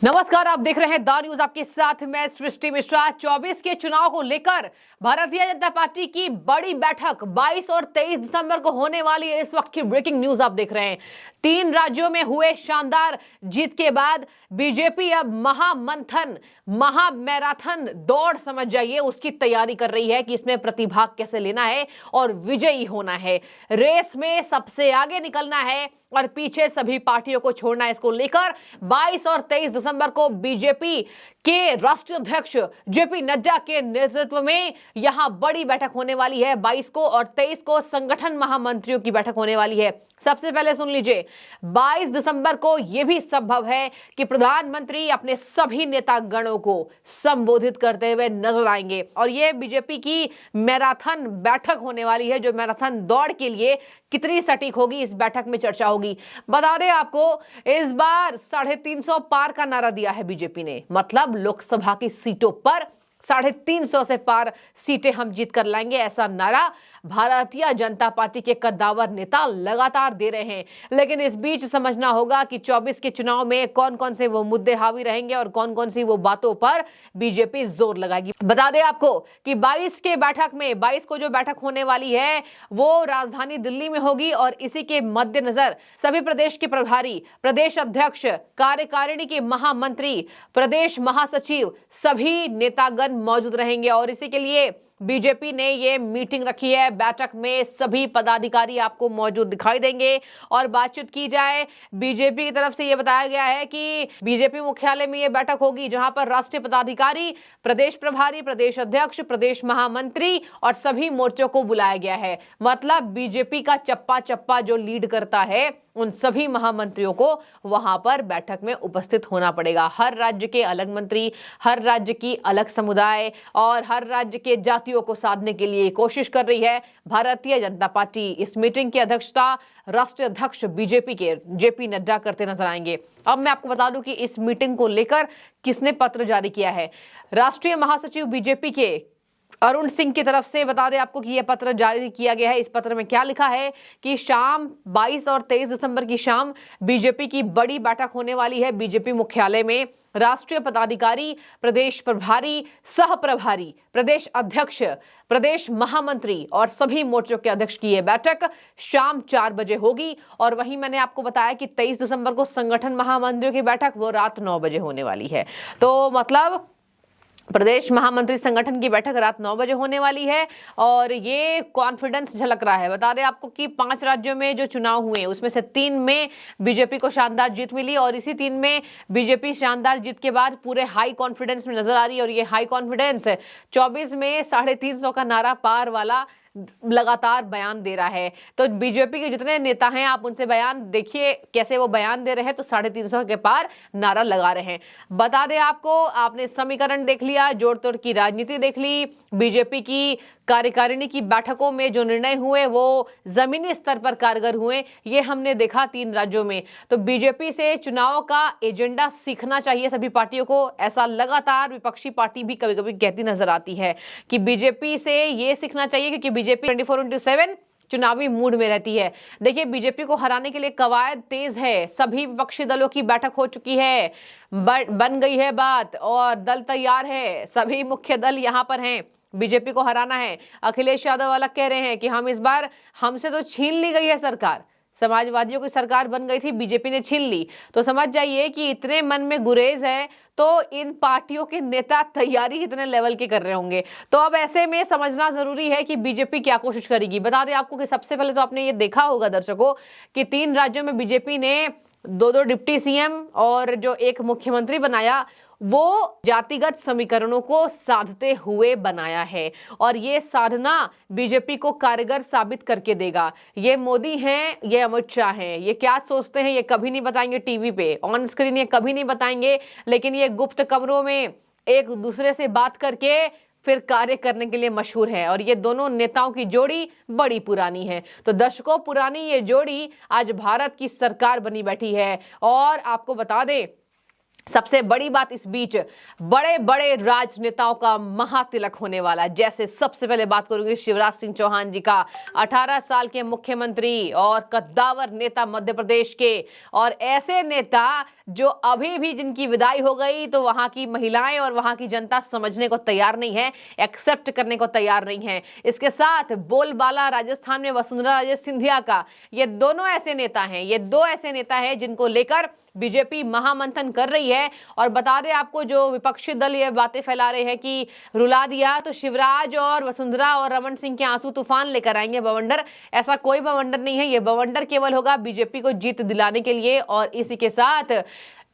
नमस्कार, आप देख रहे हैं द न्यूज। आपके साथ मैं सृष्टि मिश्रा। 24 के चुनाव को लेकर भारतीय जनता पार्टी की बड़ी बैठक 22 और 23 दिसंबर को होने वाली है। इस वक्त की ब्रेकिंग न्यूज आप देख रहे हैं। 3 राज्यों में हुए शानदार जीत के बाद बीजेपी अब महामंथन, महामैराथन दौड़ समझ जाइए उसकी तैयारी कर रही है कि इसमें प्रतिभाग कैसे लेना है और विजयी होना है। रेस में सबसे आगे निकलना है और पीछे सभी पार्टियों को छोड़ना है। इसको लेकर 22 और 23 दिसंबर को बीजेपी के राष्ट्रीय अध्यक्ष जेपी नड्डा के नेतृत्व में यहां बड़ी बैठक होने वाली है। 22 को और 23 को संगठन महामंत्रियों की बैठक होने वाली है। सबसे पहले सुन लीजिए, 22 दिसंबर को यह भी संभव है कि प्रधानमंत्री अपने सभी नेतागणों को संबोधित करते हुए नजर आएंगे और यह बीजेपी की मैराथन बैठक होने वाली है। जो मैराथन दौड़ के लिए कितनी सटीक होगी, इस बैठक में चर्चा होगी। बता दें आपको, इस बार 350 पार का नारा दिया है बीजेपी ने। मतलब लोकसभा की सीटों पर 350 से पार सीटें हम जीत कर लाएंगे, ऐसा नारा भारतीय जनता पार्टी के कद्दावर नेता लगातार दे रहे हैं। लेकिन इस बीच समझना होगा कि 24 के चुनाव में कौन कौन से वो मुद्दे हावी रहेंगे और कौन कौन सी वो बातों पर बीजेपी जोर लगाएगी। बता दें आपको कि 22 को जो बैठक होने वाली है वो राजधानी दिल्ली में होगी और इसी के मद्देनजर सभी प्रदेश के प्रभारी, प्रदेश अध्यक्ष, कार्यकारिणी के महामंत्री, प्रदेश महासचिव, सभी नेतागण मौजूद रहेंगे और इसी के लिए बीजेपी ने ये मीटिंग रखी है। बैठक में सभी पदाधिकारी आपको मौजूद दिखाई देंगे और बातचीत की जाए। बीजेपी की तरफ से ये बताया गया है कि बीजेपी मुख्यालय में ये बैठक होगी जहां पर राष्ट्रीय पदाधिकारी, प्रदेश प्रभारी, प्रदेश अध्यक्ष, प्रदेश महामंत्री और सभी मोर्चों को बुलाया गया है। मतलब बीजेपी का चप्पा चप्पा जो लीड करता है उन सभी महामंत्रियों को वहां पर बैठक में उपस्थित होना पड़ेगा। हर राज्य के अलग मंत्री, हर राज्य की अलग समुदाय और हर राज्य के जातियों को साधने के लिए कोशिश कर रही है भारतीय जनता पार्टी। इस मीटिंग की अध्यक्षता राष्ट्रीय अध्यक्ष बीजेपी के जेपी नड्डा करते नजर आएंगे। अब मैं आपको बता दूं कि इस मीटिंग को लेकर किसने पत्र जारी किया है। राष्ट्रीय महासचिव बीजेपी के अरुण सिंह की तरफ से बता दें आपको कि यह पत्र जारी किया गया है। इस पत्र में क्या लिखा है कि शाम 22 और 23 दिसंबर की शाम बीजेपी की बड़ी बैठक होने वाली है। बीजेपी मुख्यालय में राष्ट्रीय पदाधिकारी, प्रदेश प्रभारी, सह प्रभारी, प्रदेश अध्यक्ष, प्रदेश महामंत्री और सभी मोर्चों के अध्यक्ष की यह बैठक शाम 4 बजे होगी। और वहीं मैंने आपको बताया कि 23 दिसंबर को संगठन महामंत्रियों की बैठक वो रात 9 बजे होने वाली है। तो मतलब प्रदेश महामंत्री संगठन की बैठक रात 9 बजे होने वाली है और ये कॉन्फिडेंस झलक रहा है। बता दें आपको कि 5 राज्यों में जो चुनाव हुए उसमें से 3 में बीजेपी को शानदार जीत मिली और इसी 3 में बीजेपी शानदार जीत के बाद पूरे हाई कॉन्फिडेंस में नजर आ रही है। और ये हाई कॉन्फिडेंस 24 में 350 का नारा पार वाला लगातार बयान दे रहा है। तो बीजेपी के जितने नेता हैं आप उनसे बयान देखिए कैसे वो बयान दे रहे हैं। तो 350 के पार नारा लगा रहे हैं। बता दें आपको, आपने समीकरण देख लिया, जोड़ तोड़ की राजनीति देख ली। बीजेपी की कार्यकारिणी की बैठकों में जो निर्णय हुए वो जमीनी स्तर पर कारगर हुए, ये हमने देखा 3 राज्यों में। तो बीजेपी से चुनाव का एजेंडा सीखना चाहिए सभी पार्टियों को। ऐसा लगातार विपक्षी पार्टी भी कभी कभी कहती नजर आती है कि बीजेपी से ये सीखना चाहिए क्योंकि बीजेपी 24/7 चुनावी मूड में रहती है। देखिए, बीजेपी को हराने के लिए कवायद तेज है। सभी विपक्षी दलों की बैठक हो चुकी है, बन गई है बात और दल तैयार है। सभी मुख्य दल यहाँ पर हैं, बीजेपी को हराना है। अखिलेश यादव अलग कह रहे हैं कि हम इस बार, हमसे तो छीन ली गई है सरकार, समाजवादियों की सरकार बन गई थी, बीजेपी ने छीन ली। तो समझ जाइए कि इतने मन में गुरेज है तो इन पार्टियों के नेता तैयारी कितने लेवल के कर रहे होंगे। तो अब ऐसे में समझना जरूरी है कि बीजेपी क्या कोशिश करेगी। बता दें आपको कि सबसे पहले तो आपने ये देखा होगा दर्शकों कि 3 राज्यों में बीजेपी ने 2 डिप्टी सीएम और जो एक मुख्यमंत्री बनाया वो जातिगत समीकरणों को साधते हुए बनाया है और ये साधना बीजेपी को कारगर साबित करके देगा। ये मोदी हैं, ये अमित शाह हैं, ये क्या सोचते हैं ये कभी नहीं बताएंगे टीवी पे, ऑन स्क्रीन ये कभी नहीं बताएंगे, लेकिन ये गुप्त कमरों में एक दूसरे से बात करके फिर कार्य करने के लिए मशहूर है। और ये दोनों नेताओं की जोड़ी बड़ी पुरानी है। तो दशकों पुरानी ये जोड़ी आज भारत की सरकार बनी बैठी है। और आपको बता दें सबसे बड़ी बात इस बीच बड़े बड़े राजनेताओं का महातिलक होने वाला है। जैसे सबसे पहले बात करूंगी शिवराज सिंह चौहान जी का, 18 साल के मुख्यमंत्री और कद्दावर नेता मध्य प्रदेश के, और ऐसे नेता जो अभी भी जिनकी विदाई हो गई तो वहां की महिलाएं और वहां की जनता समझने को तैयार नहीं है, एक्सेप्ट करने को तैयार नहीं है। इसके साथ बोलबाला राजस्थान में वसुंधरा राजे सिंधिया का, ये दोनों ऐसे नेता हैं, ये दो ऐसे नेता हैं जिनको लेकर बीजेपी महामंथन कर रही है। और बता दें आपको, जो विपक्षी दल ये बातें फैला रहे हैं कि रुला दिया, तो शिवराज और वसुंधरा और रमन सिंह के आंसू तूफान लेकर आएंगे बवंडर। ऐसा कोई बवंडर नहीं है, ये बवंडर केवल होगा बीजेपी को जीत दिलाने के लिए। और इसी के साथ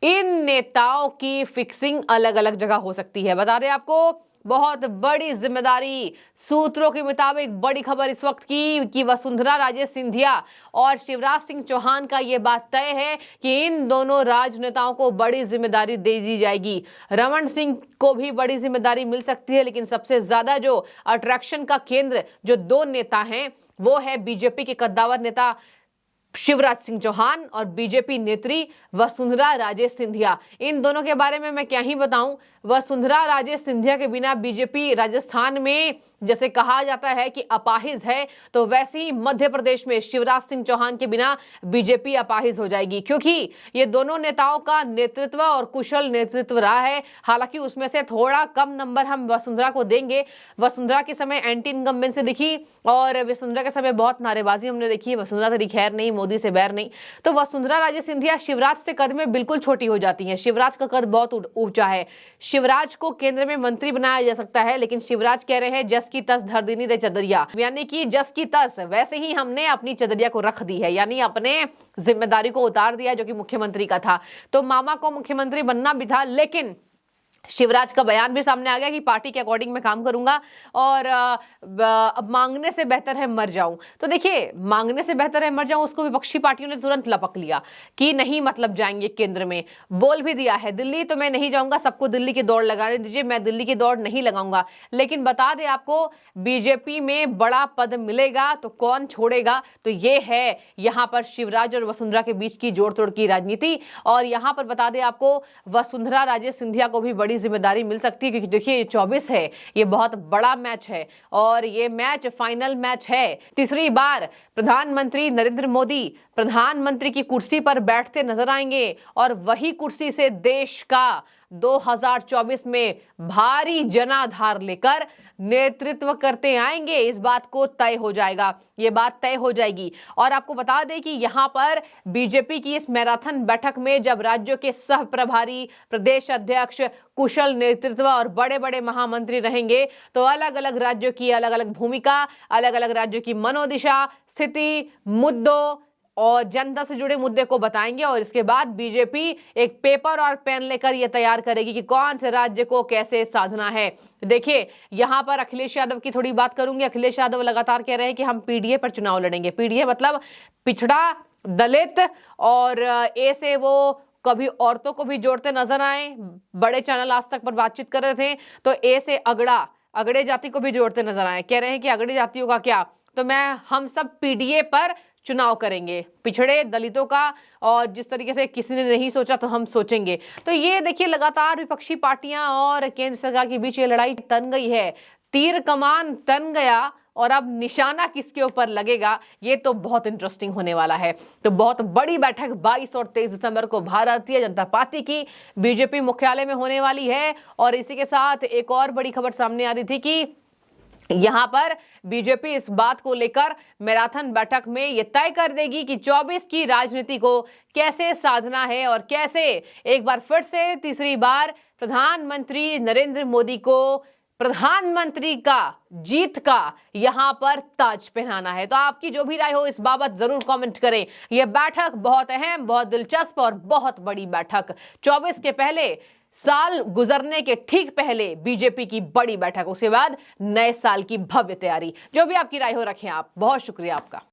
इन नेताओं की फिक्सिंग अलग अलग जगह हो सकती है। बता दें आपको, बहुत बड़ी जिम्मेदारी, सूत्रों के मुताबिक बड़ी खबर इस वक्त की कि वसुंधरा राजे सिंधिया और शिवराज सिंह चौहान का ये बात तय है कि इन दोनों राजनेताओं को बड़ी जिम्मेदारी दे दी जाएगी। रमन सिंह को भी बड़ी जिम्मेदारी मिल सकती है, लेकिन सबसे ज्यादा जो अट्रैक्शन का केंद्र जो दो नेता हैं वो है बीजेपी के कद्दावर नेता शिवराज सिंह चौहान और बीजेपी नेत्री वसुंधरा राजे सिंधिया। इन दोनों के बारे में मैं क्या ही बताऊं। वसुंधरा राजे सिंधिया के बिना बीजेपी राजस्थान में जैसे कहा जाता है कि अपाहिज है, तो वैसे ही मध्य प्रदेश में शिवराज सिंह चौहान के बिना बीजेपी अपाहिज हो जाएगी, क्योंकि ये दोनों नेताओं का नेतृत्व और कुशल नेतृत्व रहा है। हालांकि उसमें से थोड़ा कम नंबर हम वसुंधरा को देंगे। वसुंधरा के समय एंटी इनकम्बेंसी दिखी और वसुंधरा के समय बहुत नारेबाजी हमने देखी। वसुंधरा तेरी खैर नहीं, मोदी से बैर नहीं। तो वसुंधरा राजे सिंधिया शिवराज से कद में बिल्कुल छोटी हो जाती है। शिवराज का कद बहुत ऊंचा है। शिवराज को केंद्र में मंत्री बनाया जा सकता है, लेकिन शिवराज कह रहे हैं जस की तस धर देनी रे चदरिया, यानी कि जस की तस वैसे ही हमने अपनी चदरिया को रख दी है, यानी अपने जिम्मेदारी को उतार दिया जो कि मुख्यमंत्री का था। तो मामा को मुख्यमंत्री बनना भी था, लेकिन शिवराज का बयान भी सामने आ गया कि पार्टी के अकॉर्डिंग मैं काम करूंगा और अब मांगने से बेहतर है मर जाऊं। तो देखिए, मांगने से बेहतर है मर जाऊं, उसको विपक्षी पार्टियों ने तुरंत लपक लिया कि नहीं, मतलब जाएंगे केंद्र में। बोल भी दिया है दिल्ली तो मैं नहीं जाऊंगा, सबको दिल्ली की दौड़ लगाने दीजिए, मैं दिल्ली की दौड़ नहीं लगाऊंगा। लेकिन बता दें आपको, बीजेपी में बड़ा पद मिलेगा तो कौन छोड़ेगा, तो ये है यहाँ पर शिवराज और वसुंधरा के बीच की जोड़ तोड़ की राजनीति। और यहाँ पर बता दें आपको, वसुंधरा राजे सिंधिया को भी बड़ी जिम्मेदारी मिल सकती है, क्योंकि देखिए ये 24 है, ये बहुत बड़ा मैच है और ये मैच फाइनल मैच है। तीसरी बार प्रधानमंत्री नरेंद्र मोदी प्रधानमंत्री की कुर्सी पर बैठते नजर आएंगे और वही कुर्सी से देश का 2024 में भारी जनाधार लेकर नेतृत्व करते आएंगे। इस बात को तय हो जाएगा, ये बात तय हो जाएगी। और आपको बता दें कि यहाँ पर बीजेपी की इस मैराथन बैठक में जब राज्यों के सह प्रभारी, प्रदेश अध्यक्ष, कुशल नेतृत्व और बड़े बड़े महामंत्री रहेंगे, तो अलग अलग राज्यों की अलग अलग भूमिका, अलग अलग राज्यों की मनोदिशा, स्थिति, मुद्दों और जनता से जुड़े मुद्दे को बताएंगे। और इसके बाद बीजेपी एक पेपर और पेन लेकर यह तैयार करेगी कि कौन से राज्य को कैसे साधना है। देखिए, यहां पर अखिलेश यादव की थोड़ी बात करूंगी। अखिलेश यादव लगातार कह रहे हैं कि हम पीडीए पर चुनाव लड़ेंगे। पीडीए मतलब पिछड़ा, दलित, और ए से वो कभी औरतों को भी जोड़ते नजर आए। बड़े चैनल आज तक पर बातचीत कर रहे थे, तो ए से अगड़े जाति को भी जोड़ते नजर आए। कह रहे हैं कि अगड़ी जातियों का क्या, तो हम सब पीडीए पर चुनाव करेंगे, पिछड़े दलितों का, और जिस तरीके से किसी ने नहीं सोचा तो हम सोचेंगे। तो ये देखिए, लगातार विपक्षी पार्टियां और केंद्र सरकार के बीच ये लड़ाई तन गई है। तीर कमान तन गया और अब निशाना किसके ऊपर लगेगा, ये तो बहुत इंटरेस्टिंग होने वाला है। तो बहुत बड़ी बैठक 22 और 23 दिसंबर को भारतीय जनता पार्टी की बीजेपी मुख्यालय में होने वाली है। और इसी के साथ एक और बड़ी खबर सामने आ रही थी कि यहां पर बीजेपी इस बात को लेकर मैराथन बैठक में यह तय कर देगी कि 24 की राजनीति को कैसे साधना है और कैसे एक बार फिर से तीसरी बार प्रधानमंत्री नरेंद्र मोदी को प्रधानमंत्री का जीत का यहां पर ताज पहनाना है। तो आपकी जो भी राय हो इस बाबत जरूर कमेंट करें। यह बैठक बहुत अहम, बहुत दिलचस्प और बहुत बड़ी बैठक, 24 के पहले, साल गुजरने के ठीक पहले बीजेपी की बड़ी बैठक, उसके बाद नए साल की भव्य तैयारी। जो भी आपकी राय हो रखें आप। बहुत शुक्रिया आपका।